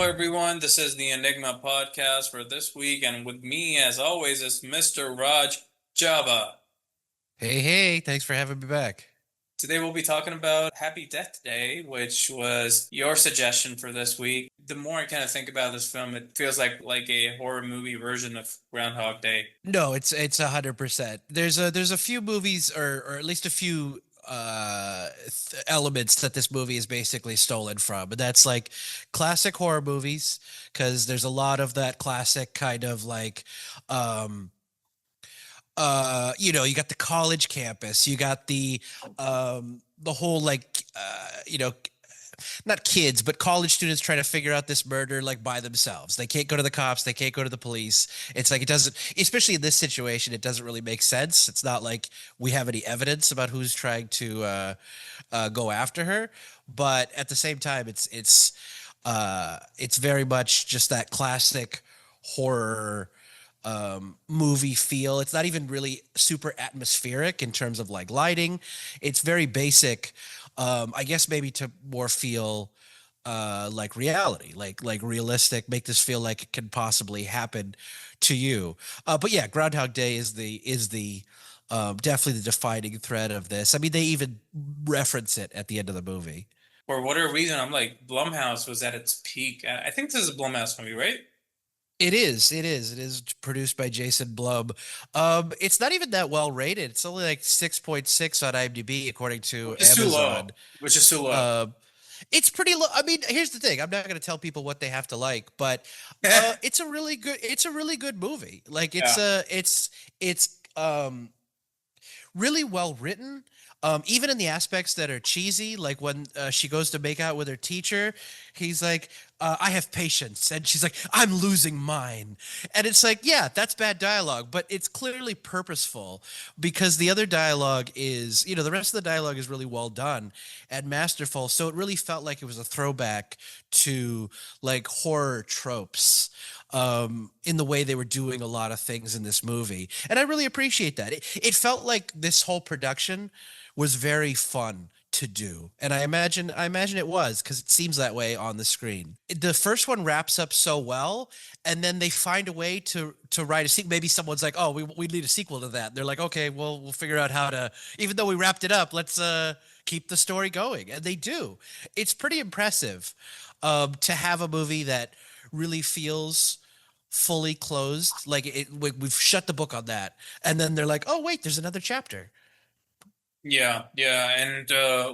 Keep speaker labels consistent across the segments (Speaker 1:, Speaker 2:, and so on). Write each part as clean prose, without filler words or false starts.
Speaker 1: everyone. This is the Enigma podcast for this week, and with me, as always, is Mr. Raj Java.
Speaker 2: Hey, hey, thanks for having me back.
Speaker 1: Today, we'll be talking about Happy Death Day, which was your suggestion for this week. The more I kind of think about this film, it feels like a horror movie version of Groundhog Day.
Speaker 2: No, it's 100%. There's a few movies or at least a few elements that this movie is basically stolen from. And that's like classic horror movies because there's a lot of that classic kind of like um you got the college campus, you got the whole like not kids, but college students trying to figure out this murder like by themselves. They can't go to the cops, they can't go to the police. It's like it doesn't, especially in this situation, it doesn't really make sense. It's not like we have any evidence about who's trying to go after her, but at the same time, it's very much just that classic horror movie feel. It's not even really super atmospheric in terms of like lighting. It's very basic. I guess maybe to more feel like reality, like realistic, make this feel like it can possibly happen to you. But yeah, Groundhog Day is the definitely the defining thread of this. I mean, they even reference it at the end of the movie.
Speaker 1: For whatever reason, I'm like, Blumhouse was at its peak. I think this is a Blumhouse movie, right?
Speaker 2: It is produced by Jason Blum. It's not even that well rated. It's only like 6.6 on IMDb, according to
Speaker 1: Which is too low.
Speaker 2: Amazon.
Speaker 1: Which is too low.
Speaker 2: Uh, it's pretty low. I mean, here's the thing. I'm not going to tell people what they have to like, but it's a really good movie. Like
Speaker 1: Yeah.
Speaker 2: it's really well written. Even in the aspects that are cheesy, like when she goes to make out with her teacher, he's like, "I have patience," and she's like, "I'm losing mine," and it's like, yeah, that's bad dialogue, but it's clearly purposeful because the other dialogue is, the rest of the dialogue is really well done and masterful. So it really felt like it was a throwback to like horror tropes in the way they were doing a lot of things in this movie. And I really appreciate that. It felt like this whole production was very fun to do. And I imagine it was because it seems that way on the screen. The first one wraps up so well, and then they find a way to write a sequel. Maybe someone's like, "Oh, we need a sequel to that." And they're like, "Okay, well, we'll figure out how to, even though we wrapped it up, let's keep the story going." And they do. It's pretty impressive to have a movie that really feels fully closed. Like we've shut the book on that, and then they're like, "Oh wait, there's another chapter."
Speaker 1: Yeah, yeah, and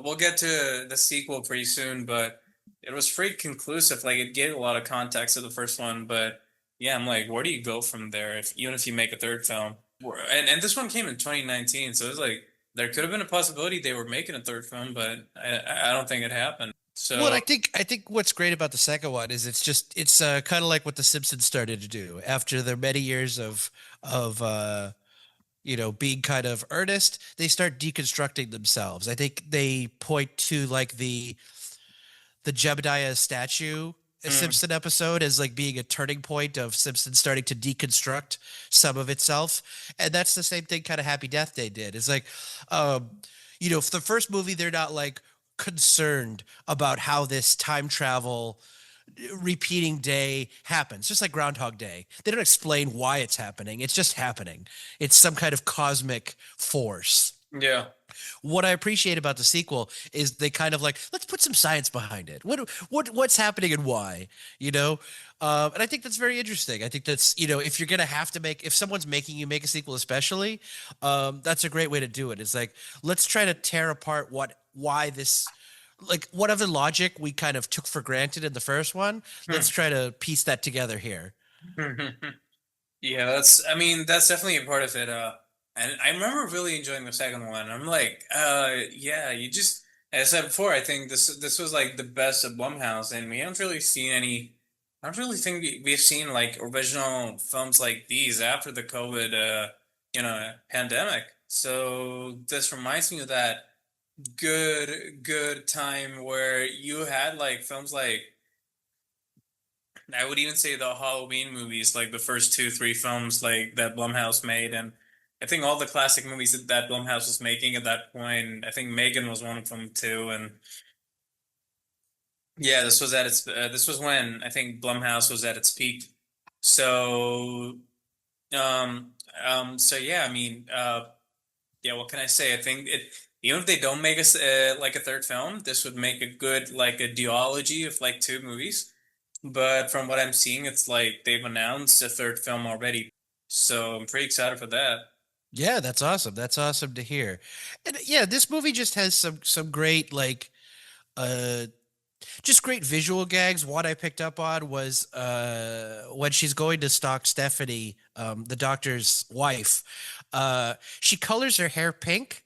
Speaker 1: we'll get to the sequel pretty soon, but it was pretty conclusive. Like it gave a lot of context to the first one, but yeah, I'm like, where do you go from there if even if you make a third film? And this one came in 2019, so it's like there could have been a possibility they were making a third film, but I don't think it happened.
Speaker 2: Well,
Speaker 1: So
Speaker 2: I think what's great about the second one is it's kind of like what the Simpsons started to do after their many years of being kind of earnest. They start deconstructing themselves. I think they point to like the Jebediah statue a
Speaker 1: mm,
Speaker 2: Simpson episode as like being a turning point of Simpson starting to deconstruct some of itself. And that's the same thing kind of Happy Death Day did. It's like, um, for the first movie, they're not like concerned about how this time travel repeating day happens, just like Groundhog Day. They don't explain why it's happening. It's just happening. It's some kind of cosmic force.
Speaker 1: yeah,
Speaker 2: What I appreciate about the sequel is they kind of like, let's put some science behind it. What's happening and why, you know? And I think that's very interesting. I think that's, if you're gonna have to if someone's making you make a sequel, especially, that's a great way to do it. It's like, let's try to tear apart why this, like whatever logic we kind of took for granted in the first one. Let's
Speaker 1: hmm.
Speaker 2: try to piece that together here.
Speaker 1: Yeah, I mean, that's definitely a part of it. And I remember really enjoying the second one. I'm like, yeah, as I said before, I think this was like the best of Blumhouse, and we haven't really seen any. I don't really think we've seen like original films like these after the COVID, pandemic. So this reminds me of that good time where you had like films like I would even say the Halloween movies, like the first two, three films like that Blumhouse made, and I think all the classic movies that Blumhouse was making at that point. I think Megan was one of them too, and Yeah, this was at its this was when I think Blumhouse was at its peak. So um so yeah, I mean yeah, what can I say? I think it even if they don't make us like a third film, this would make a good like a duology of like two movies. But from what I'm seeing, it's like they've announced a third film already. So I'm pretty excited for that.
Speaker 2: Yeah, that's awesome. That's awesome to hear. And yeah, this movie just has some great like uh just great visual gags. What I picked up on was when she's going to stalk Stephanie, the doctor's wife, she colors her hair pink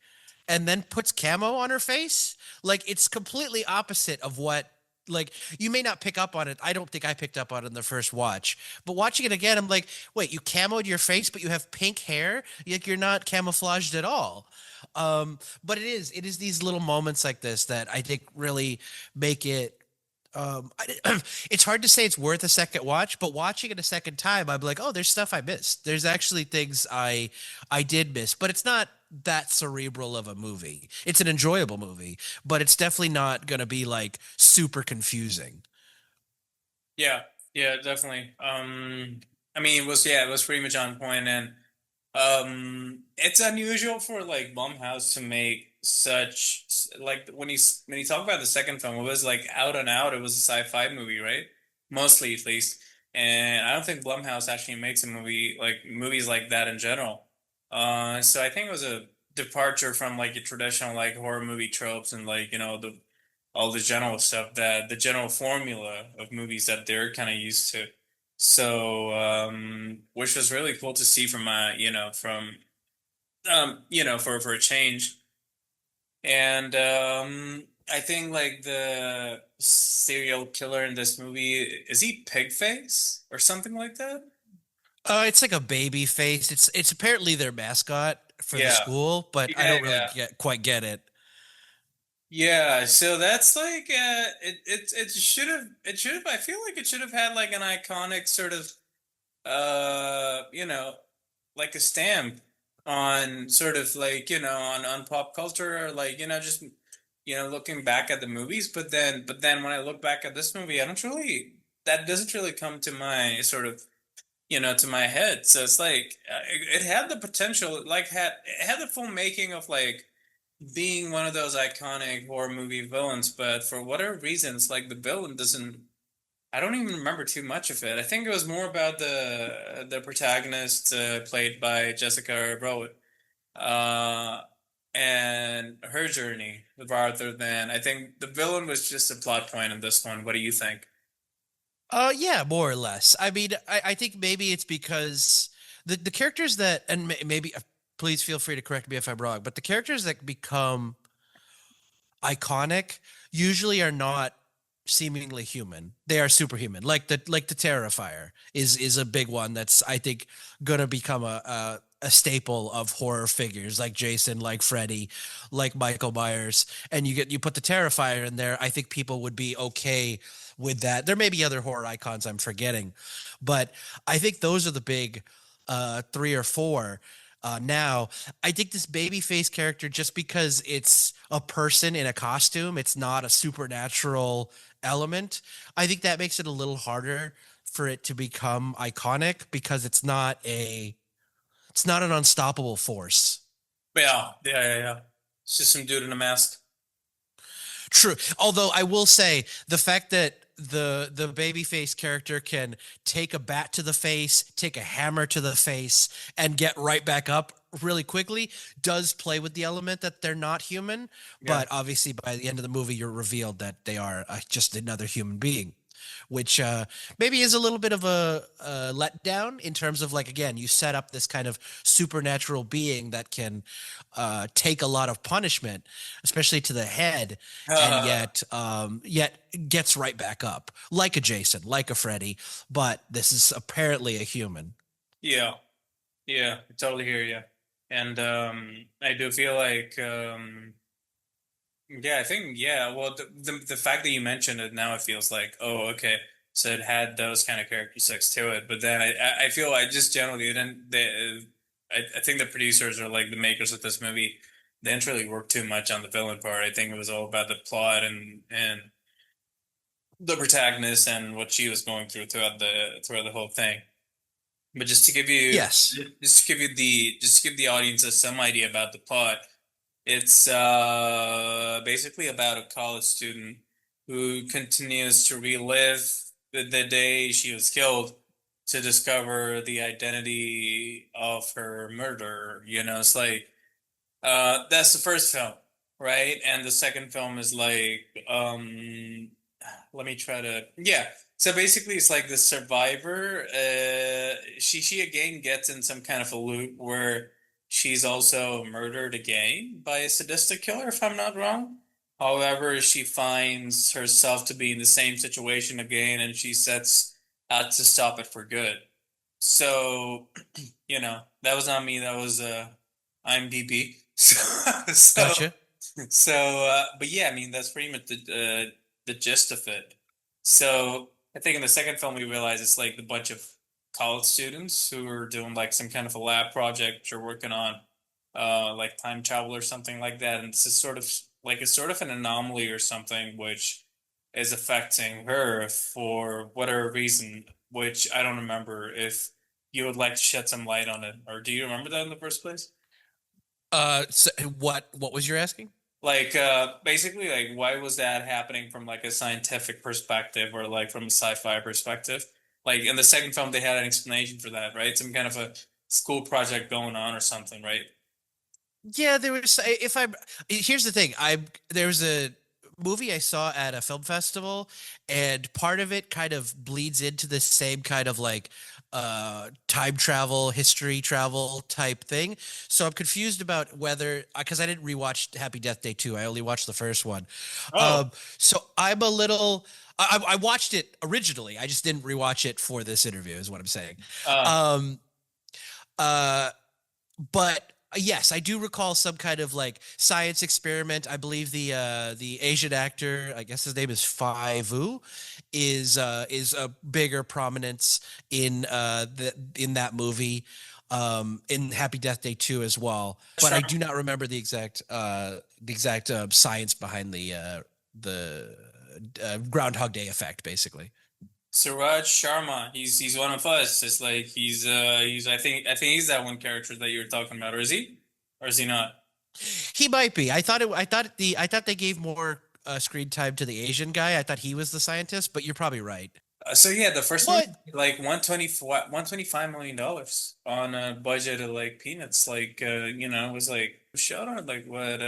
Speaker 2: and then puts camo on her face. Like it's completely opposite of what like you may not pick up on it. I don't think I picked up on it in the first watch. But watching it again, I'm like, wait, you camoed your face, but you have pink hair? Like you're not camouflaged at all. But it is these little moments like this that I think really make it it's hard to say it's worth a second watch, but watching it a second time, I'm like, oh, there's stuff I missed. There's actually things I did miss, but it's not that cerebral of a movie. It's an enjoyable movie, but it's definitely not gonna be like super confusing.
Speaker 1: Yeah, yeah, definitely. I mean, it was pretty much on point, and it's unusual for like Blumhouse to make such like when you talk about the second film, it was like out and out. It was a sci-fi movie, right? Mostly, at least. And I don't think Blumhouse actually makes a movie like movies like that in general. So I think it was a departure from like your traditional like horror movie tropes and like the all the general stuff that the general formula of movies that they're kind of used to. So, which was really cool to see from from for a change. And I think like the serial killer in this movie, is he Pigface or something like that?
Speaker 2: It's like a baby face. It's apparently their mascot for the
Speaker 1: Yeah.
Speaker 2: school, but I
Speaker 1: Yeah,
Speaker 2: don't really
Speaker 1: yeah.
Speaker 2: get it.
Speaker 1: Yeah, so that's like it should have I feel like it should have had like an iconic sort of like a stamp on sort of like on pop culture or like just looking back at the movies, but then when I look back at this movie, I don't really that doesn't really come to my sort of to my head. So it's like it had the potential, it had the full making of like being one of those iconic horror movie villains, but for whatever reasons, like the villain doesn't. I don't even remember too much of it. I think it was more about the protagonist played by Jessica Brody, uh, and her journey, rather than I think the villain was just a plot point in this one. What do you think?
Speaker 2: Yeah, more or less. I mean, I think maybe it's because the characters that, and maybe, please feel free to correct me if I'm wrong, but the characters that become iconic usually are not seemingly human. They are superhuman. Like the Terrifier is a big one that's I think gonna become a staple of horror figures like Jason, like Freddy, like Michael Myers. And you put the Terrifier in there, I think people would be okay with that. There may be other horror icons I'm forgetting, but I think those are the big three or four. Now, I think this babyface character, just because it's a person in a costume, it's not a supernatural element. I think that makes it a little harder for it to become iconic because it's not an unstoppable force.
Speaker 1: Yeah, yeah, yeah, yeah. It's just some dude in a mask.
Speaker 2: True. Although I will say the fact that the babyface character can take a bat to the face, take a hammer to the face, and get right back up really quickly does play with the element that they're not human.
Speaker 1: Yeah.
Speaker 2: But obviously, by the end of the movie, you're revealed that they are just another human being, which maybe is a little bit of a letdown in terms of like again, you set up this kind of supernatural being that can take a lot of punishment, especially to the head, and yet gets right back up, like a Jason, like a Freddy. But this is apparently a human.
Speaker 1: Yeah. Yeah, I totally hear you. And I do feel like yeah, I think yeah, well the fact that you mentioned it now it feels like, oh, okay. So it had those kind of characteristics to it, but then I feel I just generally didn't I think the producers or like the makers of this movie they didn't really work too much on the villain part. I think it was all about the plot and the protagonist and what she was going through throughout the whole thing. But
Speaker 2: Yes.
Speaker 1: just to give the audience some idea about the plot, it's basically about a college student who continues to relive the day she was killed to discover the identity of her murderer. You know, it's like that's the first film, right? And the second film is like let me try to yeah. So basically it's like the survivor she again gets in some kind of a loop where she's also murdered again by a sadistic killer if I'm not wrong. However, she finds herself to be in the same situation again and she sets out to stop it for good. So, you know, that was not me, that was IMDb. So
Speaker 2: Gotcha.
Speaker 1: but yeah, I mean that's pretty much the gist of it. So I think in the second film we realize it's like a bunch of college students who are doing like some kind of a lab project or working on like time travel or something like that, and it's sort of an anomaly or something which is affecting her for whatever reason, which I don't remember. If you would like to shed some light on it, or do you remember that in the first place?
Speaker 2: So what was you asking?
Speaker 1: Like basically like why was that happening from like a scientific perspective or like from a sci-fi perspective? Like in the second film they had an explanation for that, right? Some kind of a school project going on or something, right?
Speaker 2: Yeah, there was. If I Here's the thing, there was a movie I saw at a film festival, and part of it kind of bleeds into the same kind of like time travel, history travel type thing. So I'm confused about whether, because I didn't rewatch Happy Death Day 2. I only watched the first one.
Speaker 1: Oh,
Speaker 2: So I'm a little. I watched it originally. I just didn't rewatch it for this interview. Is what I'm saying.
Speaker 1: uh,
Speaker 2: Um, uh, but yes, I do recall some kind of like science experiment. I believe the Asian actor, I guess his name is Fai Vu, is a bigger prominence in that movie, in Happy Death Day 2 as well. But I
Speaker 1: Sharma.
Speaker 2: do not remember the exact science behind the Groundhog Day effect, basically.
Speaker 1: Suraj Sharma. He's one of us. It's like he's I think he's that one character that you were talking about, or is he? Or is he not?
Speaker 2: He might be. I thought they gave more screen time to the Asian guy. I thought he was the scientist, but you're probably right.
Speaker 1: So yeah, the first one
Speaker 2: What?
Speaker 1: like 125 million dollars on a budget of like peanuts. Like you know, it was like shot on like what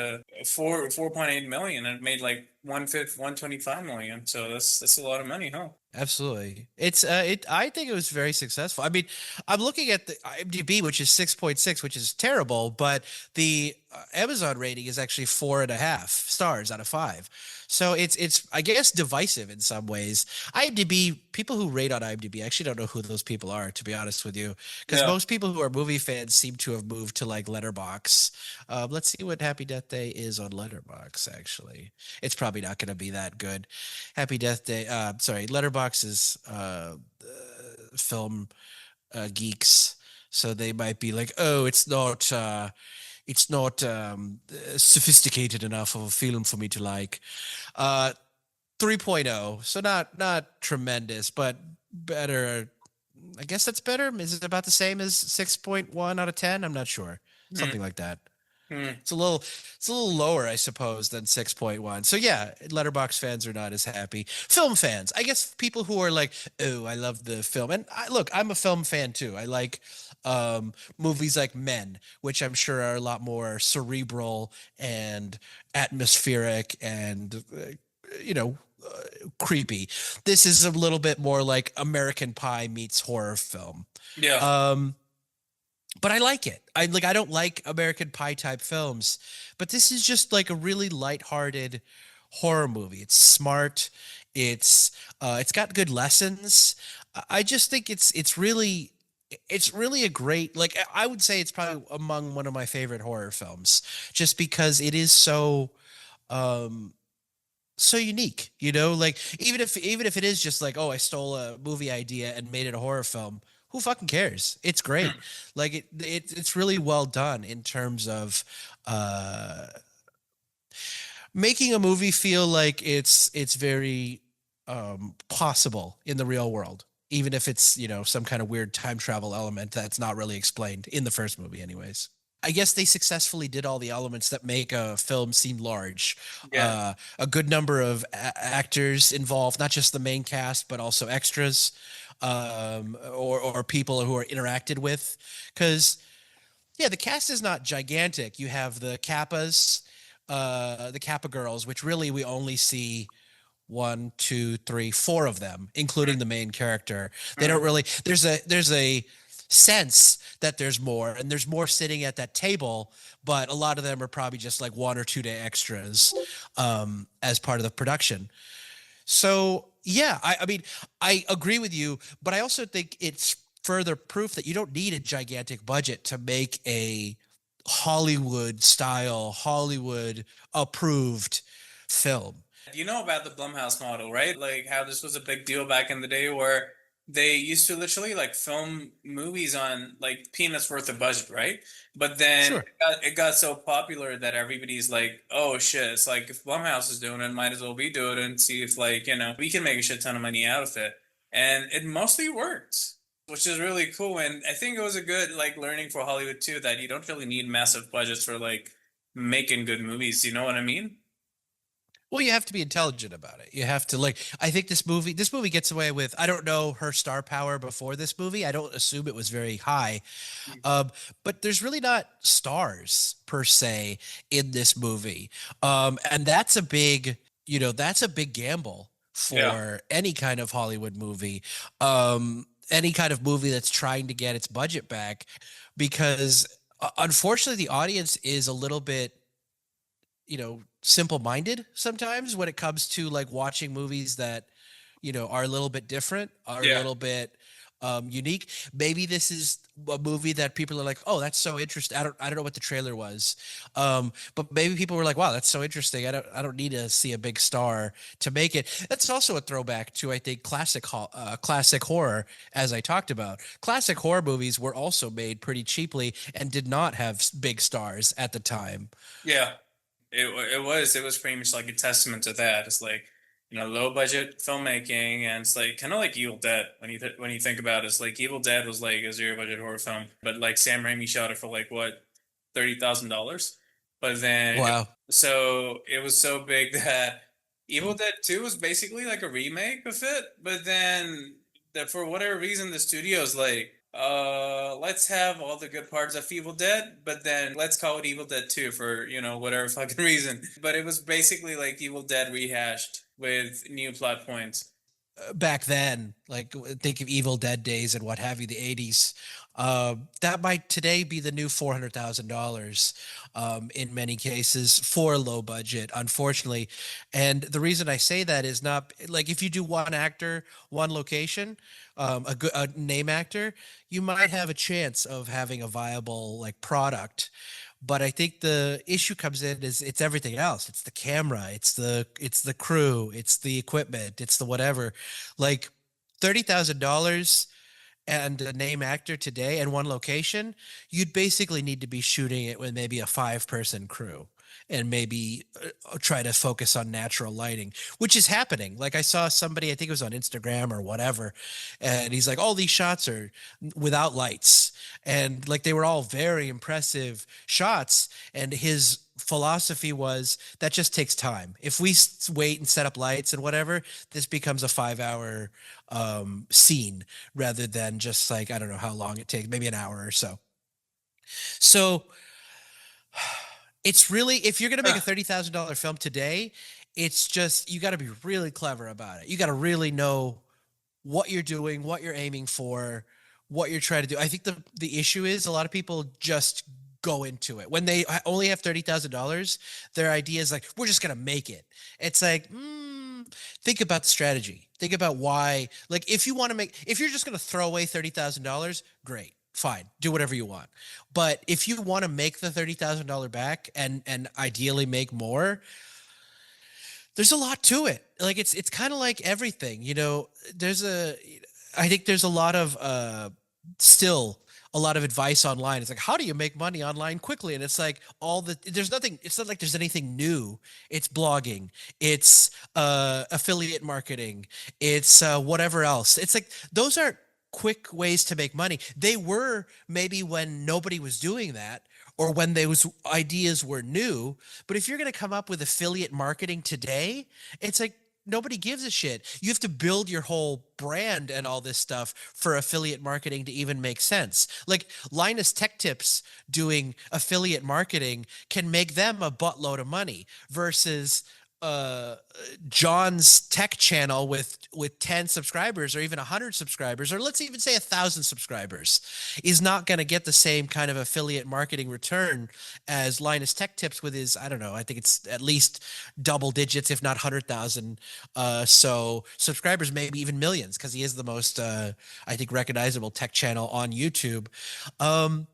Speaker 1: 4.8 million and it made like 125 million. So that's a lot of money, huh?
Speaker 2: Absolutely. I think it was very successful. I mean, I'm looking at the IMDb, which is 6.6, which is terrible, but the Amazon rating is actually 4.5 stars out of 5. So it's I guess divisive in some ways. IMDb, people who rate on IMDb, I actually don't know who those people are, to be honest with you, because
Speaker 1: Yeah.
Speaker 2: most people who are movie fans seem to have moved to like Letterbox. Let's see what Happy Death Day is on Letterbox. Actually, it's probably not going to be that good. Happy Death Day. Sorry, Letterbox is film geeks, so they might be like, oh, it's not sophisticated enough of a film for me to like. 3.0, so not tremendous, but better. I guess that's better. Is it about the same as 6.1 out of 10? I'm not sure.
Speaker 1: Hmm.
Speaker 2: Something like that.
Speaker 1: Hmm.
Speaker 2: It's a little lower, I suppose, than 6.1. So yeah, Letterbox fans are not as happy. Film fans, I guess people who are like, oh, I love the film. And look, I'm a film fan too. I like movies like Men, which I'm sure are a lot more cerebral and atmospheric and you know, creepy. This is a little bit more like American Pie meets horror film.
Speaker 1: Yeah.
Speaker 2: Um, but I like it. I don't like American Pie type films, but this is just like a really lighthearted horror movie. It's smart. It's got good lessons. I just think it's really a great, like I would say it's probably among one of my favorite horror films just because it is um so unique, like even if it is just like, oh, I stole a movie idea and made it a horror film, who fucking cares? It's great.
Speaker 1: Hmm.
Speaker 2: Like it's really well done in terms of uh making a movie feel like it's very possible in the real world, even if it's, some kind of weird time travel element that's not really explained in the first movie, anyways. I guess they successfully did all the elements that make a film seem large.
Speaker 1: Yeah.
Speaker 2: A good number of actors involved, not just the main cast, but also extras, or people who are interacted with. Because, yeah, the cast is not gigantic. You have the Kappa girls, which really we only see one, two, three, four of them, including the main character. They don't
Speaker 1: Mhm.
Speaker 2: really. There's a sense that there's more, and there's more sitting at that table, but a lot of them are probably just like 1 or 2 day extras as part of the production. So yeah, I mean, I agree with you, but I also think it's further proof that you don't need a gigantic budget to make a Hollywood style, Hollywood approved film.
Speaker 1: You know about the Blumhouse model, right? Like how this was a big deal back in the day where they used to literally like film movies on like peanuts worth of budget, right? But then
Speaker 2: Sure.
Speaker 1: it got so popular that everybody's like, oh shit, it's like if Blumhouse is doing it, might as well we do it and see if like, we can make a shit ton of money out of it. And it mostly works, which is really cool. And I think it was a good like learning for Hollywood too, that you don't really need massive budgets for like making good movies. You know what I mean?
Speaker 2: Well, you have to be intelligent about it. You have to like. I think this movie gets away with. I don't know her star power before this movie. I don't assume it was very high, um, but there's really not stars per se in this movie, and that's a big gamble
Speaker 1: Yeah.
Speaker 2: for any kind of Hollywood movie, any kind of movie that's trying to get its budget back, because unfortunately the audience is a little bit simple minded sometimes when it comes to like watching movies that are a little bit different, are a
Speaker 1: Yeah.
Speaker 2: little bit unique. Maybe this is a movie that people are like, oh, that's so interesting. I don't know what the trailer was, but maybe people were like, wow, that's so interesting. I don't need to see a big star to make it. That's also a throwback to, I think, classic horror. As I talked about, classic horror movies were also made pretty cheaply and did not have big stars at the time.
Speaker 1: Yeah. It was pretty much like a testament to that. It's like, low budget filmmaking, and it's like kind of like Evil Dead when you think about it. It's like Evil Dead was like a zero budget horror film, but like Sam Raimi shot it for like what, $30,000. But then
Speaker 2: Wow.
Speaker 1: so it was so big that Evil Dead 2 was basically like a remake of it, but then that for whatever reason the studio's like, let's have all the good parts of Evil Dead, but then let's call it Evil Dead 2 for, whatever fucking reason. But it was basically like Evil Dead rehashed with new plot points.
Speaker 2: Back then, like think of Evil Dead days and what have you, the 80s. That might today be the new $400,000 in many cases for low budget, unfortunately. And the reason I say that is not like if you do one actor, one location, a name actor, you might have a chance of having a viable like product. But I think the issue comes in is it's everything else. It's the camera, it's the crew, it's the equipment, it's the whatever. Like $30,000 and a name actor today and one location, you'd basically need to be shooting it with maybe a 5 person crew and maybe try to focus on natural lighting, which is happening. Like I saw somebody, I think it was on Instagram or whatever, and he's like, all these shots are without lights. And like they were all very impressive shots. And his philosophy was that just takes time. If we wait and set up lights and whatever, this becomes a 5 hour scene rather than just like, I don't know how long it takes, maybe an hour or so. So it's really, if you're going to make a $30,000 film today, it's just, you got to be really clever about it. You got to really know what you're doing, what you're aiming for, what you're trying to do. I think the issue is a lot of people just go into it when they only have $30,000. Their idea is like, we're just gonna make it. It's like, think about the strategy. Think about why. Like, if you want to make, if you're just gonna throw away $30,000, great, fine, do whatever you want. But if you want to make the $30,000 back and ideally make more, there's a lot to it. Like it's kind of like everything, there's a I think there's a lot of still a lot of advice online. It's like, how do you make money online quickly? And it's like there's nothing, it's not like there's anything new. It's blogging, it's affiliate marketing, it's whatever else. It's like those are quick ways to make money. They were maybe when nobody was doing that or when those ideas were new. But if you're going to come up with affiliate marketing today, it's like nobody gives a shit. You have to build your whole brand and all this stuff for affiliate marketing to even make sense. Like Linus Tech Tips doing affiliate marketing can make them a buttload of money versus uh John's tech channel with 10 subscribers or even 100 subscribers or let's even say 1,000 subscribers is not going to get the same kind of affiliate marketing return as Linus Tech Tips with his, I don't know, I think it's at least double digits if not 100,000 so subscribers, maybe even millions, because he is the most I think recognizable tech channel on YouTube. um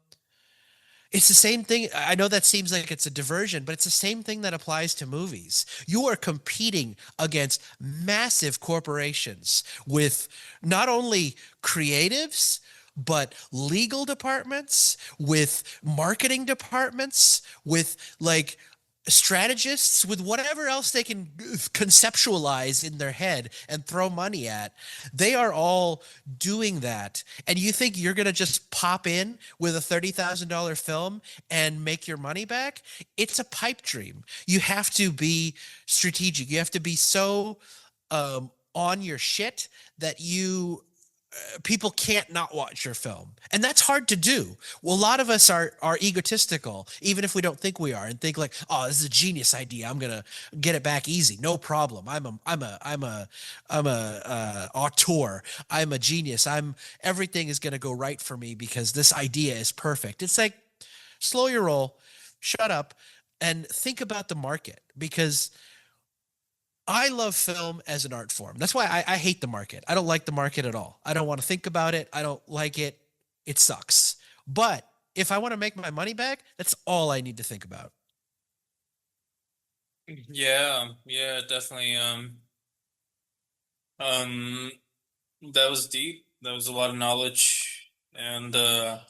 Speaker 2: it's the same thing. I know that seems like it's a diversion, but it's the same thing that applies to movies. You are competing against massive corporations with not only creatives, but legal departments, with marketing departments, with like strategists, with whatever else they can conceptualize in their head and throw money at. They are all doing that. And you think you're going to just pop in with a $30,000 film and make your money back? It's a pipe dream. You have to be strategic. You have to be so on your shit that you people can't not watch your film, and that's hard to do. Well, a lot of us are egotistical, even if we don't think we are, and think like, oh, this is a genius idea, I'm gonna get it back easy, no problem. I'm a auteur, I'm a genius, I'm everything is gonna go right for me because this idea is perfect. It's like, slow your roll, shut up, and think about the market, because I love film as an art form. That's why I hate the market. I don't like the market at all. I don't want to think about it. I don't like it. It sucks. But if I want to make my money back, that's all I need to think about.
Speaker 1: Yeah, yeah, definitely. Um, that was deep. That was a lot of knowledge, and
Speaker 2: It's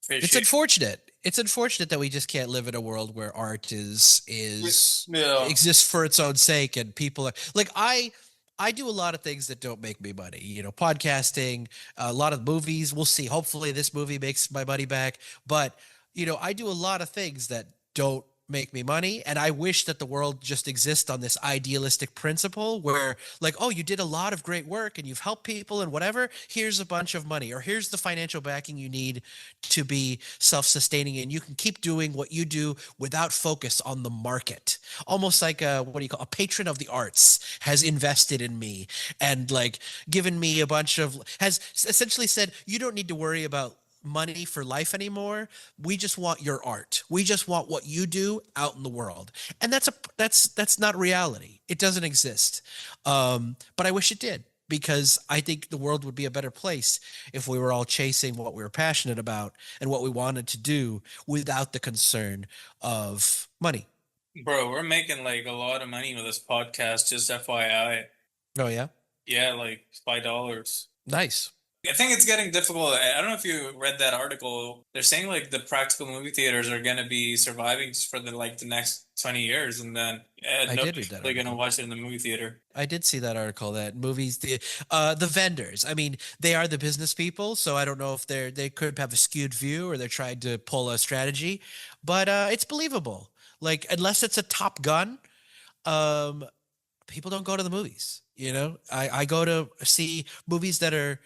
Speaker 1: appreciate.
Speaker 2: unfortunate. It's unfortunate that we just can't live in a world where art is
Speaker 1: Yeah,
Speaker 2: exists for its own sake and people are like I do a lot of things that don't make me money. You know, podcasting, a lot of movies. We'll see. Hopefully this movie makes my money back, but you know, I do a lot of things that don't make me money, and I wish that the world just exists on this idealistic principle where like, oh, you did a lot of great work and you've helped people and whatever, here's a bunch of money or here's the financial backing you need to be self-sustaining, and you can keep doing what you do without focus on the market. Almost like a, what do you call, a patron of the arts has invested in me and like given me a bunch of, has essentially said, you don't need to worry about money for life anymore. We just want your art. We just want what you do out in the world. And that's not reality. It doesn't exist. But I wish it did, because I think the world would be a better place if we were all chasing what we were passionate about and what we wanted to do without the concern of money.
Speaker 1: bro, we're making like a lot of money with this podcast. Just FYI.
Speaker 2: Oh yeah.
Speaker 1: Yeah, like $5.
Speaker 2: Nice.
Speaker 1: I think it's getting difficult. I don't know if you read that article. They're saying like the practical movie theaters are going to be surviving just for the next 20 years, and then
Speaker 2: I did read
Speaker 1: nobody's
Speaker 2: that
Speaker 1: really going to
Speaker 2: article.
Speaker 1: watch it in the movie theater.
Speaker 2: I did see that article that movies, the vendors. I mean, they are the business people, so I don't know if they could have a skewed view or they're trying to pull a strategy, but it's believable. Like unless it's a Top Gun, um, people don't go to the movies. You know, I go to see movies that are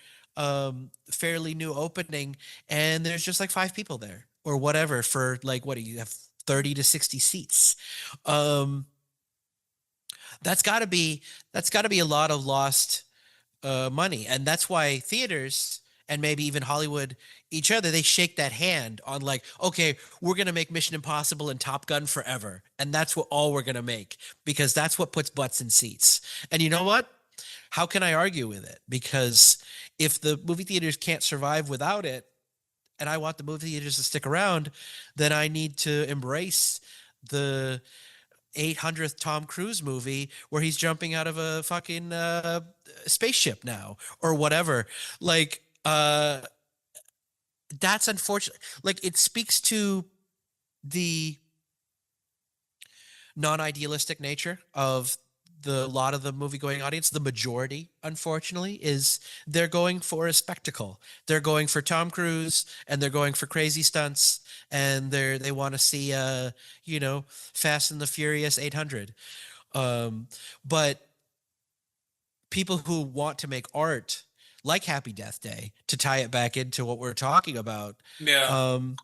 Speaker 2: fairly new opening, and there's just like five people there or whatever for like, what do you have, 30 to 60 seats. Um, that's got to be that's got to be a lot of lost money, and that's why theaters and maybe even Hollywood each other, they shake that hand on like, okay, we're gonna make Mission Impossible and Top Gun forever, and that's what all we're gonna make because that's what puts butts in seats. And you know what? How can I argue with it? Because if the movie theaters can't survive without it, and I want the movie theaters to stick around, then I need to embrace the 800th Tom Cruise movie where he's jumping out of a fucking spaceship now or whatever. Like, that's unfortunate. Like it speaks to the non-idealistic nature of the lot of the movie going audience. The majority, unfortunately, is they're going for a spectacle. They're going for Tom Cruise and they're going for crazy stunts and they want to see Fast and the Furious 800. But people who want to make art like Happy Death Day, to tie it back into what we're talking about,
Speaker 1: Yeah.
Speaker 2: um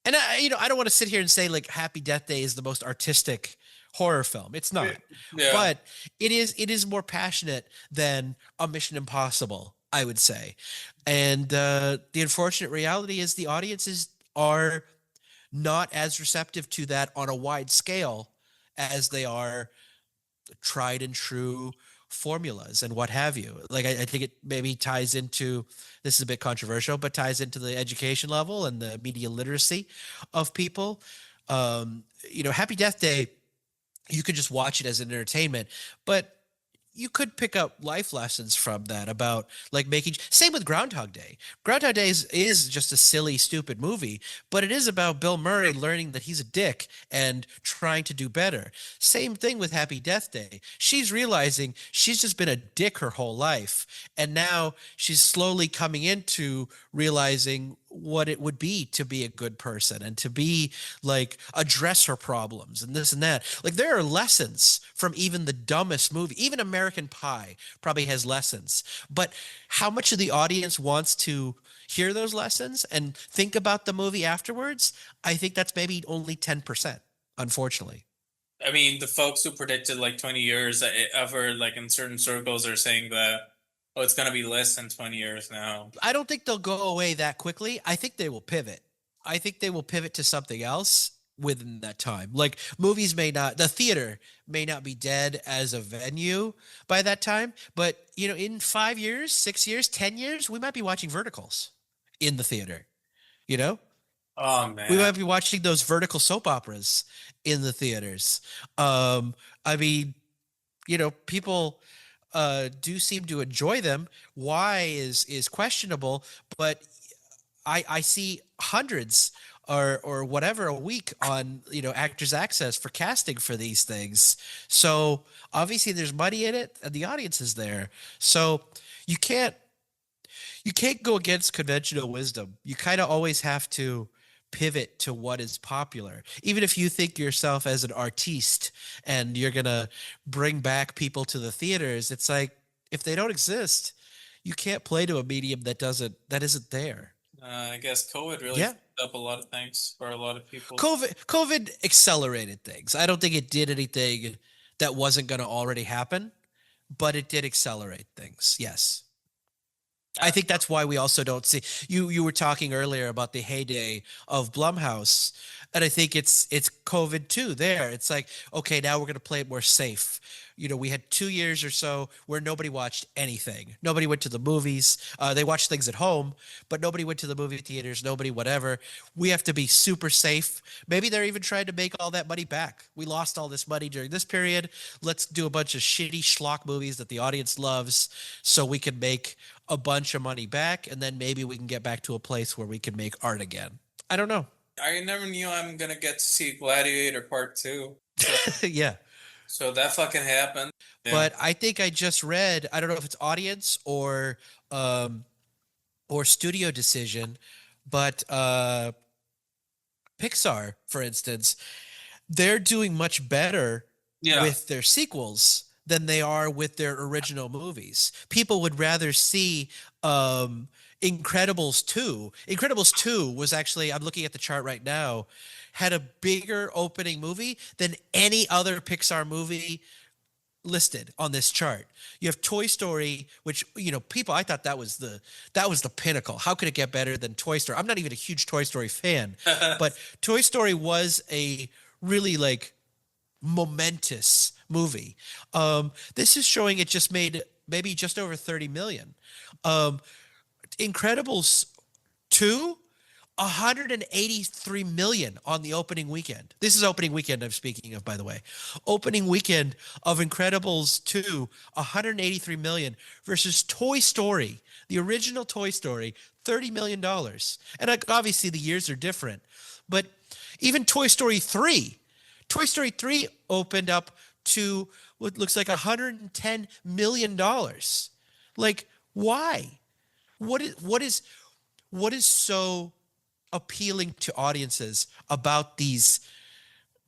Speaker 2: and I don't want to sit here and say like Happy Death Day is the most artistic horror film. It's not.
Speaker 1: Yeah.
Speaker 2: But it is more passionate than a Mission Impossible, I would say. And the unfortunate reality is the audiences are not as receptive to that on a wide scale as they are tried and true formulas and what have you. Like I think it maybe ties into, this is a bit controversial, but ties into the education level and the media literacy of people. Happy Death Day, you could just watch it as an entertainment, but you could pick up life lessons from that about like making, same with Groundhog Day. Groundhog Day is just a silly stupid movie, but it is about Bill Murray learning that he's a dick and trying to do better. Same thing with Happy Death Day. She's realizing she's just been a dick her whole life, and now she's slowly coming into realizing what it would be to be a good person and to be like address her problems and this and that. Like there are lessons from even the dumbest movie. Even American Pie probably has lessons. But how much of the audience wants to hear those lessons and think about the movie afterwards? I think that's maybe only 10%, unfortunately.
Speaker 1: I mean, the folks who predicted like 20 years, I've heard like in certain circles are saying that, oh, it's gonna be less than 20 years now.
Speaker 2: I don't think they'll go away that quickly. I think they will pivot. I think they will pivot to something else within that time. Like movies may not, the theater may not be dead as a venue by that time, but in 5 years, 6 years, 10 years, we might be watching verticals in the theater. You know,
Speaker 1: Oh
Speaker 2: we
Speaker 1: man.
Speaker 2: might be watching those vertical soap operas in the theaters. I mean, people do seem to enjoy them. Why is questionable, but I see hundreds or whatever a week on Actors Access for casting for these things. So obviously there's money in it and the audience is there. So you can't you can't go against conventional wisdom. You kind of always have to pivot to what is popular. Even if you think yourself as an artiste and you're going to bring back people to the theaters, it's like if they don't exist, you can't play to a medium that isn't there.
Speaker 1: I guess COVID really
Speaker 2: Yeah.
Speaker 1: fucked up a lot of things for a lot of people.
Speaker 2: COVID accelerated things. I don't think it did anything that wasn't going to already happen, but it did accelerate things. Yes. I
Speaker 1: Uh,
Speaker 2: think that's why we also don't see, you were talking earlier about the heyday of Blumhouse, and I think it's COVID too there. It's like, okay, now we're going to play it more safe. We had 2 years or so where nobody watched anything. Nobody went to the movies. They watched things at home, but nobody went to the movie theaters. Nobody, whatever. We have to be super safe. Maybe they're even trying to make all that money back. We lost all this money during this period. Let's do a bunch of shitty schlock movies that the audience loves so we can make a bunch of money back, and then maybe we can get back to a place where we can make art again. I don't know.
Speaker 1: I never knew I'm gonna get to see Gladiator Part Two. So,
Speaker 2: Yeah.
Speaker 1: so that fucking happened. Yeah.
Speaker 2: But I think I just read, I don't know if it's audience um or studio decision, but Pixar, for instance, they're doing much better
Speaker 1: Yeah.
Speaker 2: with their sequels than they are with their original movies. People would rather see Incredibles 2. Incredibles 2 was actually, I'm looking at the chart right now, had a bigger opening movie than any other Pixar movie listed on this chart. You have Toy Story, which people, I thought that was the pinnacle. How could it get better than Toy Story? I'm not even a huge Toy Story fan, but Toy Story was a really like momentous movie. This is showing it just made maybe just over 30 million. Incredibles 2, 183 million on the opening weekend. This is opening weekend I'm speaking of, by the way. Opening weekend of Incredibles 2, 183 million versus Toy Story, the original Toy Story, $30 million. And like, obviously the years are different, but even Toy Story 3 opened up to what looks like $110 million. Like, why? What is so appealing to audiences about these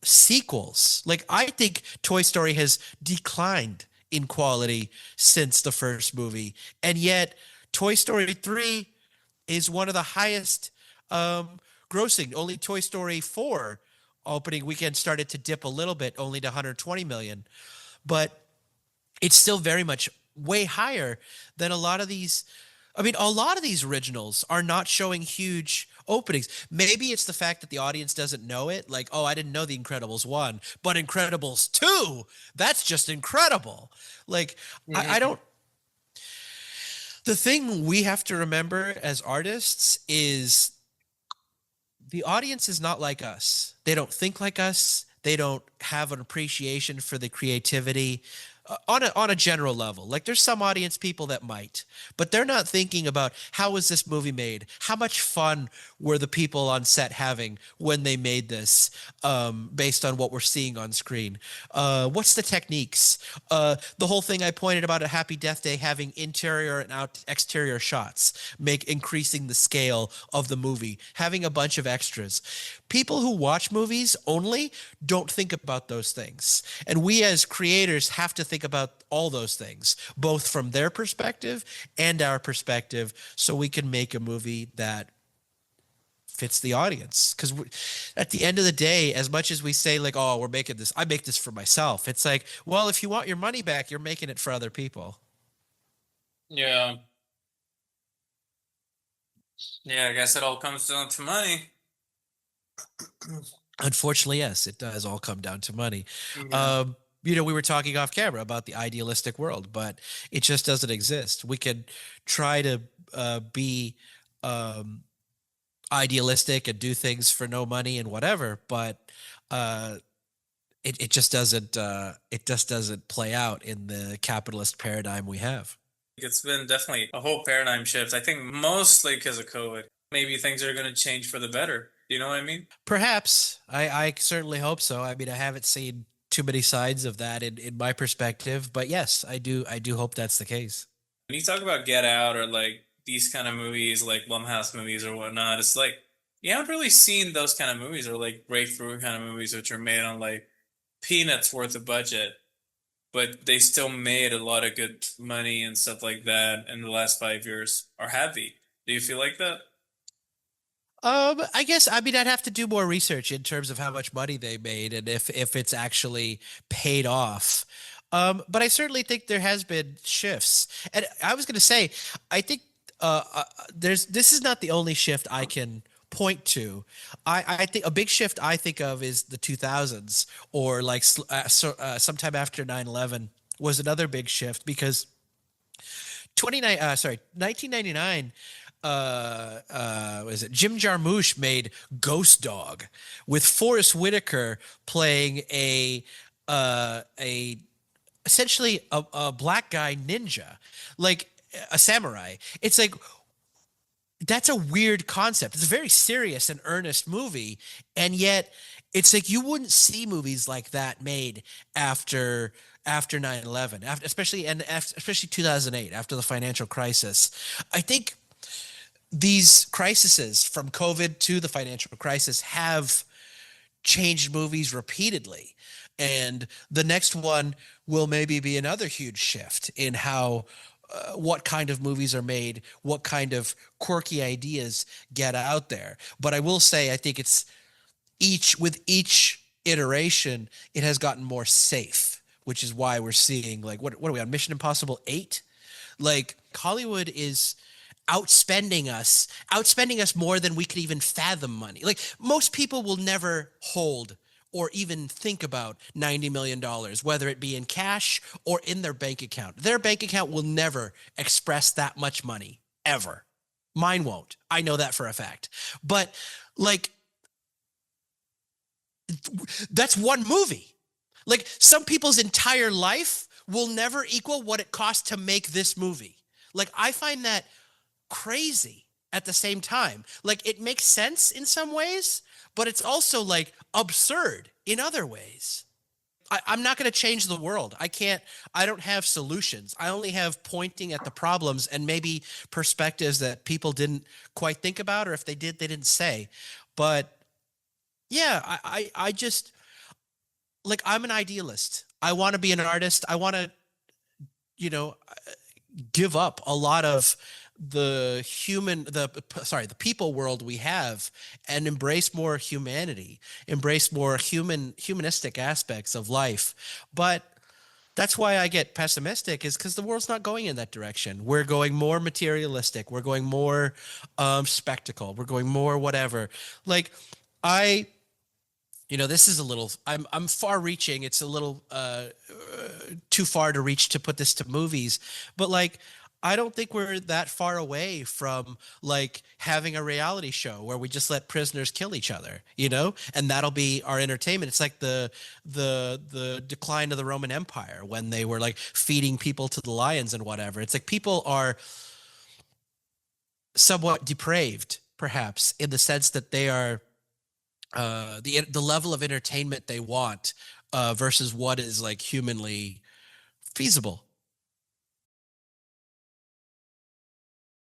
Speaker 2: sequels? Like, I think Toy Story has declined in quality since the first movie, and yet Toy Story 3 is one of the highest grossing. Only Toy Story 4 opening weekend started to dip a little bit, only to 120 million, but it's still very much way higher than a lot of these. I mean, a lot of these originals are not showing huge openings. Maybe it's the fact that the audience doesn't know it. Like, oh, I didn't know The Incredibles 1, but Incredibles 2, that's just incredible. Like, I
Speaker 1: Mhm.
Speaker 2: don't. The thing we have to remember as artists is the audience is not like us. They don't think like us. They don't have an appreciation for the creativity on a general level. Like, there's some audience people that might, but they're not thinking about how was this movie made? How much fun were the people on set having when they made this, based on what we're seeing on screen? What's the techniques? The whole thing I pointed about a Happy Death Day having interior and exterior shots, make increasing the scale of the movie, having a bunch of extras. People who watch movies only don't think about those things. And we as creators have to think about all those things, both from their perspective and our perspective, so we can make a movie that fits the audience. Because at the end of the day, as much as we say, like, oh, we're making this, I make this for myself, it's like, well, if you want your money back, you're making it for other people.
Speaker 1: Yeah. Yeah, I guess it all comes down to money.
Speaker 2: Unfortunately, yes, it does all come down to money.
Speaker 1: Yeah.
Speaker 2: Um, we were talking off camera about the idealistic world, but it just doesn't exist. We can try to be um, idealistic and do things for no money and whatever, but uh, it just doesn't play out in the capitalist paradigm we have.
Speaker 1: It's been definitely a whole paradigm shift. I think mostly because of COVID. Maybe things are going to change for the better. Do you know what I mean?
Speaker 2: Perhaps. I certainly hope so. I mean, I haven't seen too many signs of that in my perspective, but yes, I do hope that's the case.
Speaker 1: When you talk about Get Out or like these kind of movies, like Blumhouse movies or whatnot, it's like you haven't really seen those kind of movies or like breakthrough kind of movies which are made on like peanuts worth of budget, but they still made a lot of good money and stuff like that in the last 5 years are heavy. Do you feel like that?
Speaker 2: I guess, I mean, I'd have to do more research in terms of how much money they made and if it's actually paid off. But I certainly think there has been shifts. And I was going to say, I think this is not the only shift I can point to. I think a big shift I think of is the 2000s, or like sometime after 9/11 was another big shift, because 1999, was it Jim Jarmusch made Ghost Dog with Forrest Whitaker playing a essentially a black guy ninja, like a samurai. It's like, that's a weird concept. It's a very serious and earnest movie, and yet it's like you wouldn't see movies like that made after 9/11, after, especially 2008, after the financial crisis. I think these crises, from COVID to the financial crisis, have changed movies repeatedly. And the next one will maybe be another huge shift in how, what kind of movies are made, what kind of quirky ideas get out there. But I will say, I think it's each iteration, it has gotten more safe, which is why we're seeing, like, what are we on, Mission Impossible 8? Like, Hollywood is outspending us more than we could even fathom money. Like, most people will never hold or even think about $90 million, whether it be in cash or in their bank account. Their bank account will never express that much money, ever. Mine won't. I know that for a fact. But, like, that's one movie. Like, some people's entire life will never equal what it cost to make this movie. Like, I find that crazy. at the same time. Like it makes sense in some ways, but it's also like absurd in other ways. I'm not going to change the world. I can't, I don't have solutions. I only have pointing at the problems and maybe perspectives that people didn't quite think about, or if they did, they didn't say. But yeah, I just, like, I'm an idealist. I want to be an artist. I want to, you know, give up a lot of the people world we have and embrace more humanity, embrace more humanistic aspects of life. But that's why I get pessimistic, is because the world's not going in that direction. We're going more materialistic. We're going more spectacle. We're going more whatever. Like I, this is a little, I'm far reaching. It's a little too far to reach to put this to movies, but like I don't think we're that far away from like having a reality show where we just let prisoners kill each other, and that'll be our entertainment. It's like the decline of the Roman Empire when they were like feeding people to the lions and whatever. It's like people are somewhat depraved, perhaps, in the sense that they are the level of entertainment they want versus what is like humanly feasible.